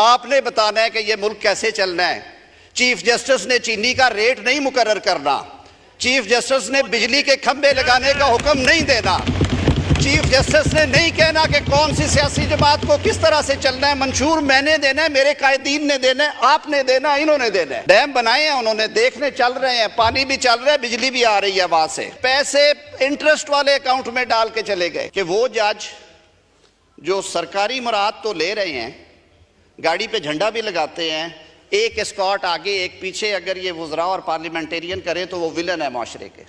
آپ نے بتانا ہے کہ یہ ملک کیسے چلنا ہے۔ چیف جسٹس نے چینی کا ریٹ نہیں مقرر کرنا، چیف جسٹس نے بجلی کے کھمبے لگانے کا حکم نہیں دینا، چیف جسٹس نے نہیں کہنا کہ کون سی سیاسی جماعت کو کس طرح سے چلنا ہے۔ منشور میں نے دینا ہے، میرے قائدین نے دینا ہے، آپ نے دینا ہے، انہوں نے دینا ہے۔ ڈیم بنائے ہیں انہوں نے، دیکھنے چل رہے ہیں، پانی بھی چل رہا ہے، بجلی بھی آ رہی ہے وہاں سے، پیسے انٹرسٹ والے اکاؤنٹ میں ڈال کے چلے گئے۔ کہ وہ جج جو سرکاری مراد تو لے رہے ہیں، گاڑی پہ جھنڈا بھی لگاتے ہیں، ایک اسکارٹ آگے ایک پیچھے، اگر یہ وزراء اور پارلیمنٹیرین کریں تو وہ ولن ہے معاشرے کے۔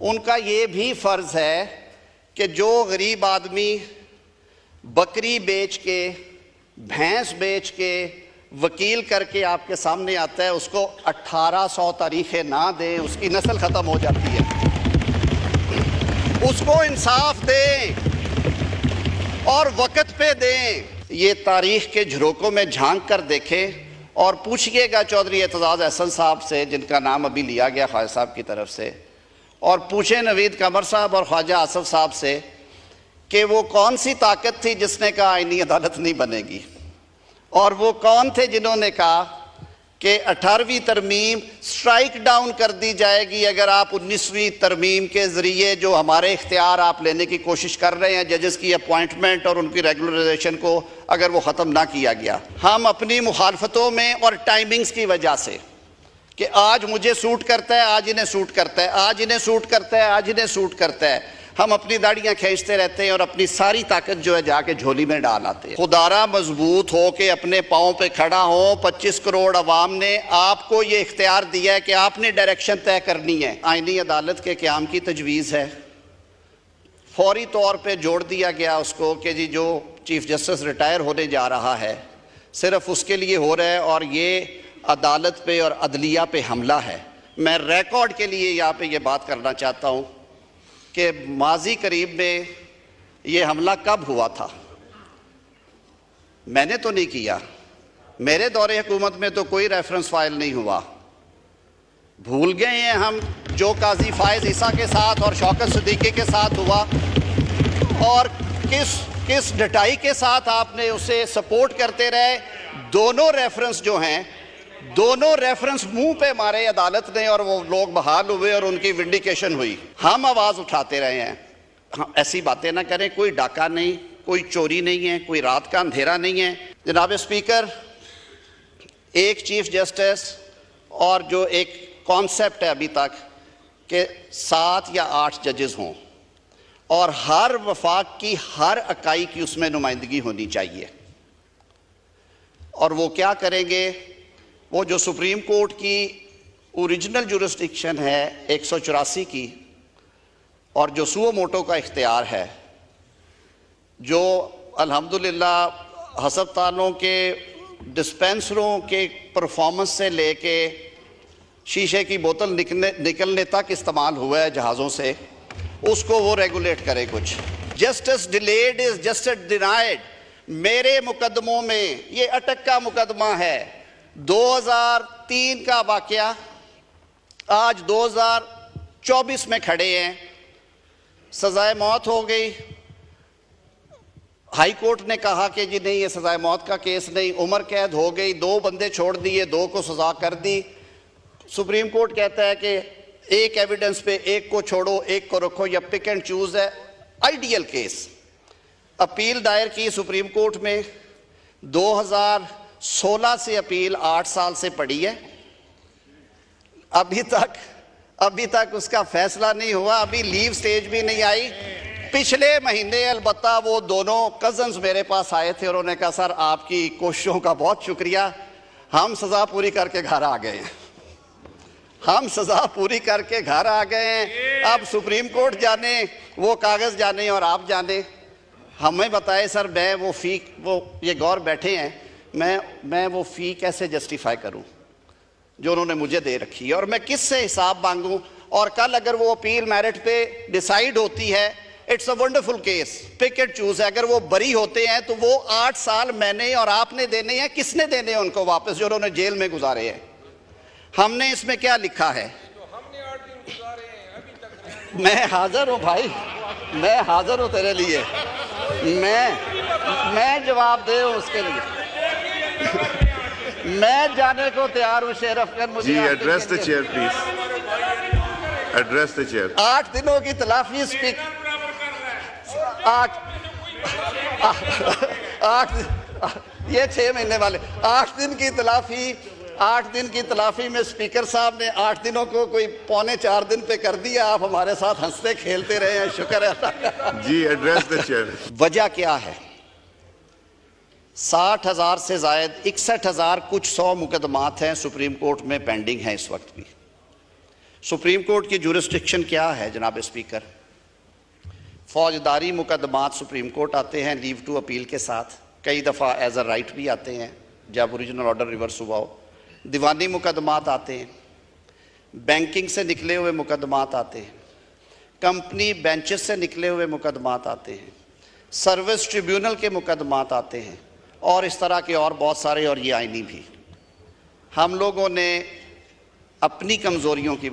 ان کا یہ بھی فرض ہے کہ جو غریب آدمی بکری بیچ کے، بھینس بیچ کے، وکیل کر کے آپ کے سامنے آتا ہے، اس کو 1800 تاریخیں نہ دیں، اس کی نسل ختم ہو جاتی ہے۔ اس کو انصاف دیں اور وقت پہ دیں۔ یہ تاریخ کے جھروکوں میں جھانک کر دیکھیں اور پوچھئے گا چودھری اعتزاز احسن صاحب سے، جن کا نام ابھی لیا گیا خواجہ صاحب کی طرف سے، اور پوچھیں نوید قمر صاحب اور خواجہ آصف صاحب سے کہ وہ کون سی طاقت تھی جس نے کہا آئینی عدالت نہیں بنے گی، اور وہ کون تھے جنہوں نے کہا کہ 18ویں ترمیم سٹرائک ڈاؤن کر دی جائے گی اگر آپ 19ویں ترمیم کے ذریعے جو ہمارے اختیار آپ لینے کی کوشش کر رہے ہیں، ججز کی اپوائنٹمنٹ اور ان کی ریگولرائزیشن کو، اگر وہ ختم نہ کیا گیا۔ ہم اپنی مخالفتوں میں اور ٹائمنگز کی وجہ سے کہ آج مجھے سوٹ کرتا ہے، آج انہیں سوٹ کرتا ہے، آج انہیں سوٹ کرتا ہے، آج انہیں سوٹ کرتا ہے، ہم اپنی داڑیاں کھینچتے رہتے ہیں اور اپنی ساری طاقت جو ہے جا کے جھولی میں ڈال آتے ہیں۔ خدارا مضبوط ہو کے اپنے پاؤں پہ کھڑا ہو۔ 25 کروڑ عوام نے آپ کو یہ اختیار دیا ہے کہ آپ نے ڈائریکشن طے کرنی ہے۔ آئینی عدالت کے قیام کی تجویز ہے، فوری طور پہ جوڑ دیا گیا اس کو کہ جی جو چیف جسٹس ریٹائر ہونے جا رہا ہے صرف اس کے لیے ہو رہا ہے، اور یہ عدالت پہ اور عدلیہ پہ حملہ ہے۔ میں ریکارڈ کے لیے یہاں پہ یہ بات کرنا چاہتا ہوں کہ ماضی قریب میں یہ حملہ کب ہوا تھا؟ میں نے تو نہیں کیا، میرے دور حکومت میں تو کوئی ریفرنس فائل نہیں ہوا۔ بھول گئے ہیں ہم جو قاضی فائز عیسیٰ کے ساتھ اور شوکت صدیقی کے ساتھ ہوا، اور کس ڈٹائی کے ساتھ آپ نے اسے سپورٹ کرتے رہے۔ دونوں ریفرنس جو ہیں، دونوں ریفرنس منہ پہ مارے عدالت نے، اور وہ لوگ بحال ہوئے اور ان کی ونڈیکیشن ہوئی۔ ہم آواز اٹھاتے رہے ہیں۔ ایسی باتیں نہ کریں، کوئی ڈاکہ نہیں، کوئی چوری نہیں ہے، کوئی رات کا اندھیرا نہیں ہے۔ جناب اسپیکر، ایک چیف جسٹس اور جو ایک کانسیپٹ ہے ابھی تک کہ 7 یا 8 ججز ہوں، اور ہر وفاق کی ہر اکائی کی اس میں نمائندگی ہونی چاہیے۔ اور وہ کیا کریں گے؟ وہ جو سپریم کورٹ کی اوریجنل جورسڈکشن ہے 184 کی، اور جو سو موٹو کا اختیار ہے، جو الحمدللہ ہسپتالوں کے ڈسپینسروں کے پرفارمنس سے لے کے شیشے کی بوتل نکلنے تک استعمال ہوا ہے جہازوں سے، اس کو وہ ریگولیٹ کرے کچھ۔ Justice delayed is justice denied. میرے مقدموں میں یہ اٹک کا مقدمہ ہے، 2003 کا واقعہ، آج 2024 میں کھڑے ہیں، سزائے موت ہو گئی۔ ہائی کورٹ نے کہا کہ جی نہیں، یہ سزائے موت کا کیس نہیں، عمر قید ہو گئی، 2 بندے چھوڑ دیے، 2 کو سزا کر دی۔ سپریم کورٹ کہتا ہے کہ ایک ایویڈنس پہ ایک کو چھوڑو، ایک کو رکھو، یا پک اینڈ چوز ہے۔ Ideal case. اپیل دائر کی سپریم کورٹ میں، 2016 سے اپیل 8 سال سے پڑی ہے، ابھی تک اس کا فیصلہ نہیں ہوا، ابھی لیو سٹیج بھی نہیں آئی۔ پچھلے مہینے البتہ وہ دونوں کزنز میرے پاس آئے تھے اور انہوں نے کہا سر آپ کی کوششوں کا بہت شکریہ، ہم سزا پوری کر کے گھر آ گئے ہیں، ہم سزا پوری کر کے گھر آ گئے ہیں۔ اب سپریم کورٹ جانے، وہ کاغذ جانے اور آپ جانے۔ ہمیں بتائے سر، میں وہ فی، وہ یہ گور بیٹھے ہیں، میں وہ فی کیسے جسٹیفائی کروں جو انہوں نے مجھے دے رکھی ہے، اور میں کس سے حساب مانگوں؟ اور کل اگر وہ اپیل میرٹ پہ ڈیسائیڈ ہوتی ہے، it's a wonderful case, pick and choose ہے۔ اگر وہ بری ہوتے ہیں تو وہ 8 سال میں نے اور آپ نے دینے ہیں، کس نے دینے ہیں ان کو واپس جو انہوں نے جیل میں گزارے ہیں؟ ہم نے اس میں کیا لکھا ہے؟ میں حاضر ہوں بھائی، میں حاضر ہوں تیرے لیے، میں جواب دے ہوں اس کے لیے۔ میں جانے کو تیار ہوں شیر افغان. جی address the chair please. Address the chair. 8 دنوں کی تلافی اسپیکر. 8 یہ 6 مہینے والے 8 دن کی تلافی. 8 دن کی تلافی میں اسپیکر صاحب نے 8 دنوں کو کوئی 3.25 دن پہ کر دیا. آپ ہمارے ساتھ ہنستے کھیلتے رہے ہیں, شکر ہے اللہ کا. جی ایڈریس دا چیئر. وجہ کیا ہے؟ 60,000 سے زائد 61,000 کچھ 100 مقدمات ہیں سپریم کورٹ میں پینڈنگ ہیں اس وقت بھی. سپریم کورٹ کی جورسڈکشن کیا ہے جناب اسپیکر؟ فوجداری مقدمات سپریم کورٹ آتے ہیں لیو ٹو اپیل کے ساتھ, کئی دفعہ ایز اے رائٹ بھی آتے ہیں جب اوریجنل آرڈر ریورس ہوا ہو. دیوانی مقدمات آتے ہیں, بینکنگ سے نکلے ہوئے مقدمات آتے ہیں, کمپنی بینچز سے نکلے ہوئے مقدمات آتے ہیں, سروس ٹریبیونل کے مقدمات آتے ہیں, اور اس طرح کے اور بہت سارے, اور یہ آئینی بھی. ہم لوگوں نے اپنی کمزوریوں کی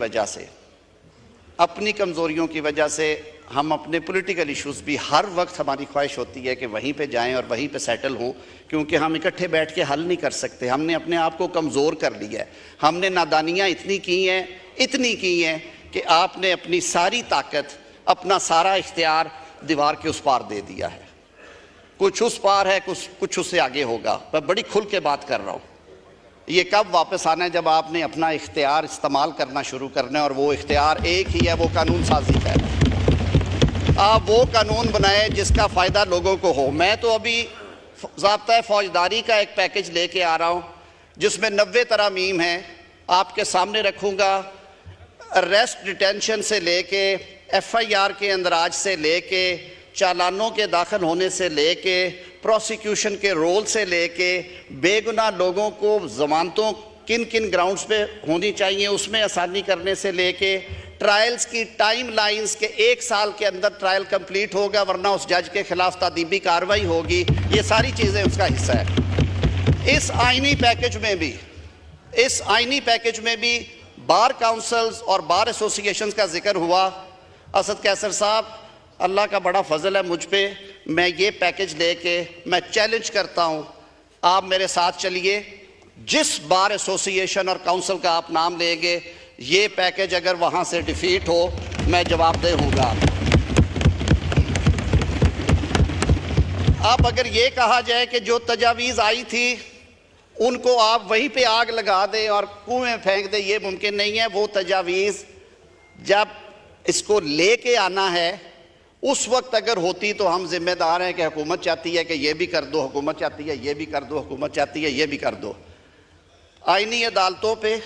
وجہ سے ہم اپنے پولیٹیکل ایشوز بھی ہر وقت ہماری خواہش ہوتی ہے کہ وہیں پہ جائیں اور وہیں پہ سیٹل ہوں, کیونکہ ہم اکٹھے بیٹھ کے حل نہیں کر سکتے. ہم نے اپنے آپ کو کمزور کر لیا ہے. ہم نے نادانیاں اتنی کی ہیں کہ آپ نے اپنی ساری طاقت, اپنا سارا اختیار دیوار کے اس پار دے دیا ہے. کچھ اس پار ہے, کچھ اس سے آگے ہوگا. میں بڑی کھل کے بات کر رہا ہوں. یہ کب واپس آنا ہے؟ جب آپ نے اپنا اختیار استعمال کرنا شروع کرنا ہے, اور وہ اختیار ایک ہی ہے, وہ قانون سازی کا ہے. آپ وہ قانون بنائیں جس کا فائدہ لوگوں کو ہو. میں تو ابھی ضابطۂ فوجداری کا ایک پیکج لے کے آ رہا ہوں جس میں 90 ترامیم ہیں, آپ کے سامنے رکھوں گا. اریسٹ ڈیٹینشن سے لے کے FIR کے اندراج سے لے کے چالانوں کے داخل ہونے سے لے کے پروسیکیوشن کے رول سے لے کے بے گناہ لوگوں کو ضمانتوں کن گراؤنڈز پہ ہونی چاہیے اس میں آسانی کرنے سے لے کے ٹرائلز کی ٹائم لائنز کے 1 سال کے اندر ٹرائل کمپلیٹ ہوگا ورنہ اس جج کے خلاف تادیبی کارروائی ہوگی. یہ ساری چیزیں اس کا حصہ ہے. اس آئینی پیکج میں بھی بار کاؤنسلز اور بار ایسوسیشنز کا ذکر ہوا. اسد قیصر صاحب, اللہ کا بڑا فضل ہے مجھ پہ, میں یہ پیکج لے کے میں چیلنج کرتا ہوں, آپ میرے ساتھ چلیے. جس بار ایسوسیشن اور کاؤنسل کا آپ نام لیں گے, یہ پیکج اگر وہاں سے ڈیفیٹ ہو میں جواب دہ ہوں گا. اب اگر یہ کہا جائے کہ جو تجاویز آئی تھی ان کو آپ وہیں پہ آگ لگا دیں اور کنویں میں پھینک دیں, یہ ممکن نہیں ہے. وہ تجاویز جب اس کو لے کے آنا ہے اس وقت اگر ہوتی تو ہم ذمہ دار ہیں کہ حکومت چاہتی ہے کہ یہ بھی کر دو, حکومت چاہتی ہے یہ بھی کر دو, حکومت چاہتی ہے یہ بھی کر دو. آئینی عدالتوں پہ,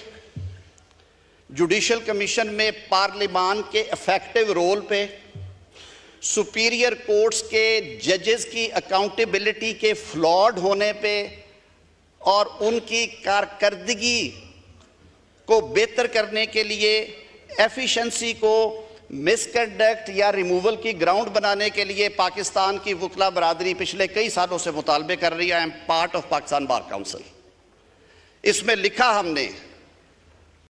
جوڈیشل کمیشن میں پارلیمان کے افیکٹو رول پہ, سپیریئر کورٹس کے ججز کی اکاؤنٹیبلٹی کے فلاڈ ہونے پہ اور ان کی کارکردگی کو بہتر کرنے کے لیے ایفیشنسی کو مس کنڈکٹ یا ریموول کی گراؤنڈ بنانے کے لیے پاکستان کی وکلا برادری پچھلے کئی سالوں سے مطالبے کر رہی ہے. I am part of Pakistan Bar Council. اس میں لکھا ہم نے